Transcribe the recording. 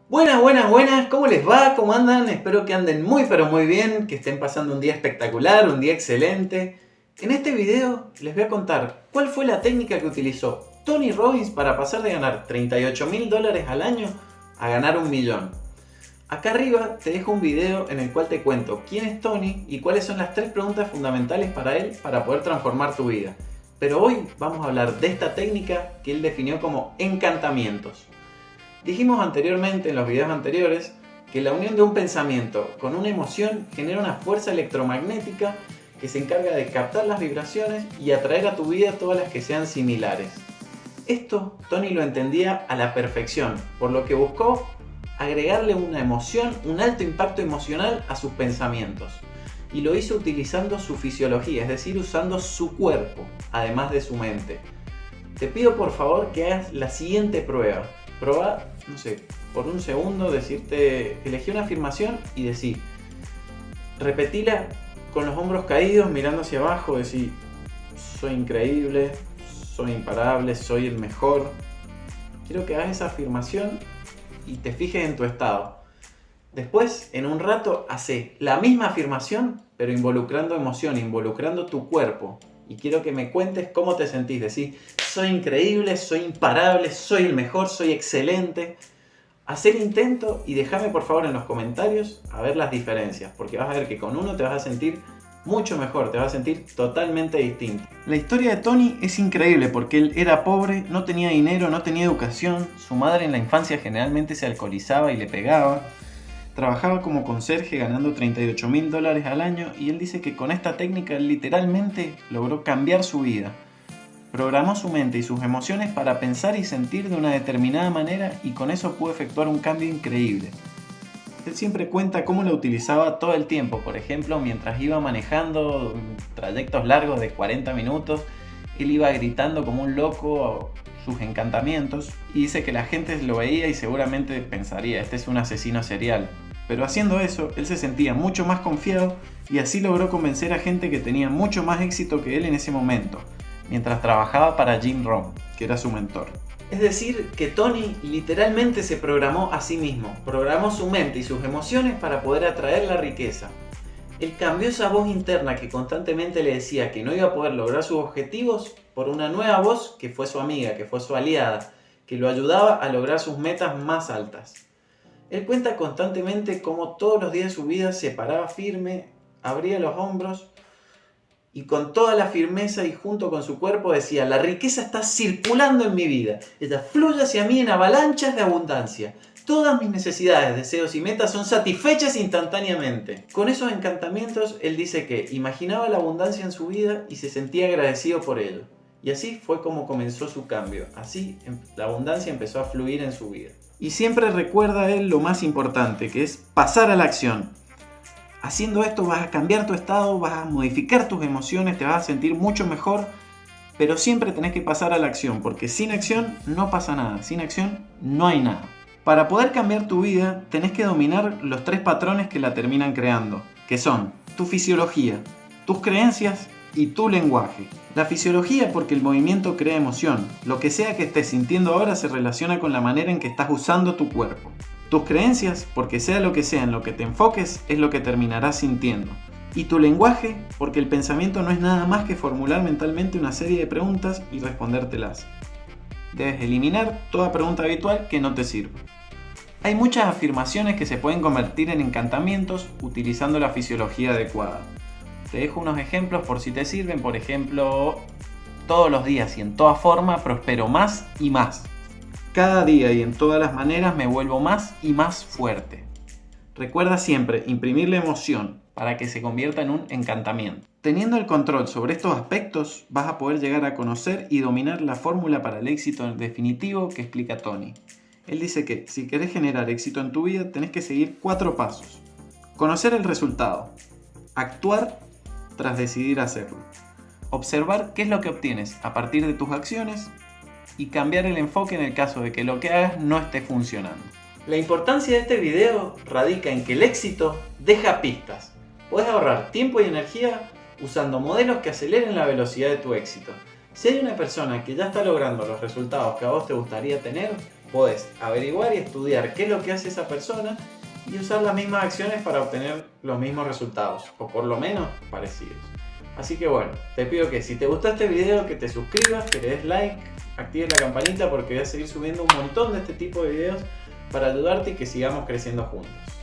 Buenas, buenas, buenas, ¿cómo les va? ¿Cómo andan? Espero que anden muy pero muy bien, que estén pasando un día espectacular, un día excelente. En este video les voy a contar cuál fue la técnica que utilizó Tony Robbins para pasar de ganar $38.000 al año a ganar 1.000.000. Acá arriba te dejo un video en el cual te cuento quién es Tony y cuáles son las 3 preguntas fundamentales para él para poder transformar tu vida. Pero hoy vamos a hablar de esta técnica que él definió como encantamientos. Dijimos anteriormente, en los videos anteriores, que la unión de un pensamiento con una emoción genera una fuerza electromagnética que se encarga de captar las vibraciones y atraer a tu vida todas las que sean similares. Esto Tony lo entendía a la perfección, por lo que buscó agregarle una emoción, un alto impacto emocional a sus pensamientos. Y lo hizo utilizando su fisiología, es decir, usando su cuerpo, además de su mente. Te pido por favor que hagas la siguiente prueba. Proba, no sé, por un segundo elegí una afirmación y decí, repetila con los hombros caídos, mirando hacia abajo, decí, soy increíble, soy imparable, soy el mejor. Quiero que hagas esa afirmación y te fijes en tu estado. Después, en un rato, hace la misma afirmación, pero involucrando emoción, involucrando tu cuerpo. Y quiero que me cuentes cómo te sentís. Decís, soy increíble, soy imparable, soy el mejor, soy excelente. Haz el intento y déjame por favor en los comentarios a ver las diferencias. Porque vas a ver que con uno te vas a sentir mucho mejor, te vas a sentir totalmente distinto. La historia de Tony es increíble porque él era pobre, no tenía dinero, no tenía educación. Su madre en la infancia generalmente se alcoholizaba y le pegaba. Trabajaba como conserje ganando $38.000 al año y él dice que con esta técnica literalmente logró cambiar su vida. Programó su mente y sus emociones para pensar y sentir de una determinada manera y con eso pudo efectuar un cambio increíble. Él siempre cuenta cómo la utilizaba todo el tiempo, por ejemplo, mientras iba manejando trayectos largos de 40 minutos, él iba gritando como un loco sus encantamientos y dice que la gente lo veía y seguramente pensaría, este es un asesino serial. Pero haciendo eso, él se sentía mucho más confiado y así logró convencer a gente que tenía mucho más éxito que él en ese momento, mientras trabajaba para Jim Rohn, que era su mentor. Es decir, que Tony literalmente se programó a sí mismo, programó su mente y sus emociones para poder atraer la riqueza. Él cambió esa voz interna que constantemente le decía que no iba a poder lograr sus objetivos por una nueva voz que fue su amiga, que fue su aliada, que lo ayudaba a lograr sus metas más altas. Él cuenta constantemente cómo todos los días de su vida se paraba firme, abría los hombros y con toda la firmeza y junto con su cuerpo decía, la riqueza está circulando en mi vida, ella fluye hacia mí en avalanchas de abundancia. Todas mis necesidades, deseos y metas son satisfechas instantáneamente. Con esos encantamientos, él dice que imaginaba la abundancia en su vida y se sentía agradecido por ello. Y así fue como comenzó su cambio. Así la abundancia empezó a fluir en su vida. Y siempre recuerda a él lo más importante, que es pasar a la acción. Haciendo esto vas a cambiar tu estado, vas a modificar tus emociones, te vas a sentir mucho mejor, pero siempre tenés que pasar a la acción, porque sin acción no pasa nada, sin acción no hay nada. Para poder cambiar tu vida, tenés que dominar los 3 patrones que la terminan creando, que son tu fisiología, tus creencias y tu lenguaje. La fisiología porque el movimiento crea emoción, lo que sea que estés sintiendo ahora se relaciona con la manera en que estás usando tu cuerpo. Tus creencias, porque sea lo que sea en lo que te enfoques, es lo que terminarás sintiendo. Y tu lenguaje, porque el pensamiento no es nada más que formular mentalmente una serie de preguntas y respondértelas. Debes eliminar toda pregunta habitual que no te sirva. Hay muchas afirmaciones que se pueden convertir en encantamientos utilizando la fisiología adecuada. Te dejo unos ejemplos por si te sirven, por ejemplo, todos los días y en toda forma prospero más y más. Cada día y en todas las maneras me vuelvo más y más fuerte. Recuerda siempre imprimirle emoción para que se convierta en un encantamiento. Teniendo el control sobre estos aspectos, vas a poder llegar a conocer y dominar la fórmula para el éxito definitivo que explica Tony. Él dice que si querés generar éxito en tu vida, tenés que seguir 4 pasos. Conocer el resultado. Actuar tras decidir hacerlo. Observar qué es lo que obtienes a partir de tus acciones y cambiar el enfoque en el caso de que lo que hagas no esté funcionando. La importancia de este video radica en que el éxito deja pistas. Puedes ahorrar tiempo y energía usando modelos que aceleren la velocidad de tu éxito. Si hay una persona que ya está logrando los resultados que a vos te gustaría tener, podés averiguar y estudiar qué es lo que hace esa persona y usar las mismas acciones para obtener los mismos resultados, o por lo menos parecidos. Así que bueno, te pido que si te gustó este video, que te suscribas, que le des like, actives la campanita porque voy a seguir subiendo un montón de este tipo de videos para ayudarte y que sigamos creciendo juntos.